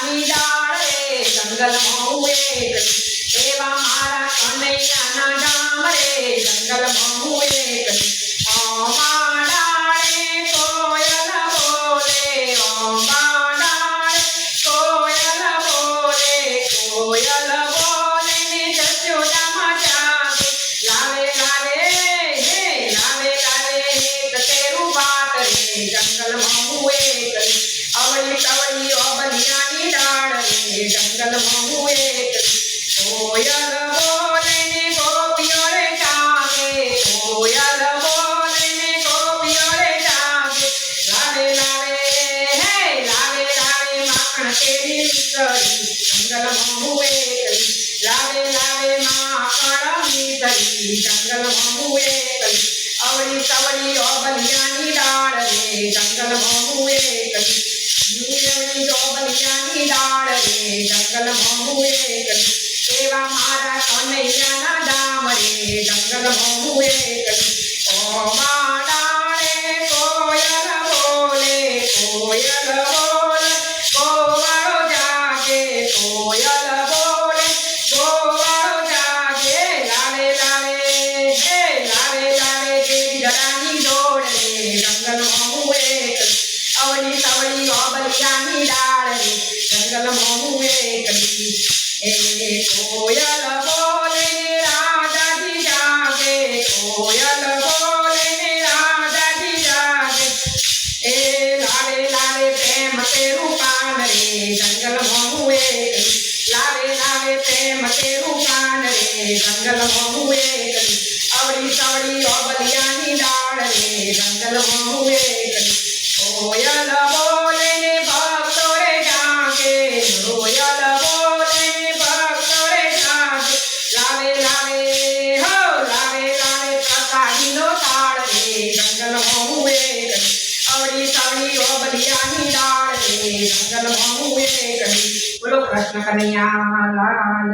ઓબલિયાની ડાળ રે જંગલમાં હું એકલી એવા મારા કનૈયાના ધામ રે જંગલમાં હું એકલી ઓમા ડાળે કોયલ બોલે ઓમા ડાળે કોયલ બોલે ને જશોદામાં જાગે લાવે એક તેરું વાત રે જંગલમાં હું એકલી અવળી સવળી ઓબલિયાની ડાળ રે જંગલમાં હું એકલી કોયલ બોલે ને ગોપીઓ રે જાગે કોયલ બોલે ને ગોપીઓ રે જાગે લાવે માખણ કેરી મીઠડી જંગલમાં હું એકલી લાવે માખણ મીઠડી જંગલમાં હું એકલી અવળી સવળી ઓબલિયાની ડાળ રે જંગલમાં હું એકલી નીલવણી ઓબલિયાની ડાળ રે જંગલમાં હું એકલી એવા મારા કનૈયાના ધામ રે જંગલમાં હું એકલી ઓમા ડાળે કોયલ બોલે ગોવાળો જાગે કોયલ બોલે ગોવાળો જાગે લાવે ગીધડાની દોડ રે જંગલમાં હું એકલી અવળી સવળી ઓબલિયાની ડાળ રે જંગલમાં હું એકલી એ કોયલ બોલે ને રાધાજી જાગે કોયલ બોલે ને રાધાજી જાગે એ લાવે પ્રેમ તેરું કાન રે જંગલમાં હું એકલી લાવે પ્રેમ તેરું કાન રે જંગલમાં હું એકલી અવળી સવળી ઓબલિયાની ડાળ રે જંગલમાં હું એકલી કોયલ બોલે ને ભક્તો રે જાગે કોયલ બોલે ને ભક્તો રે જાગે લાવે પ્રસાદીનો થાળ રે જંગલમાં હું એકલી અવળી સવળી ઓબલિયાની ડાળ રે જંગલમાં હું એકલી બોલો કૃષ્ણ કનૈયા લાલ.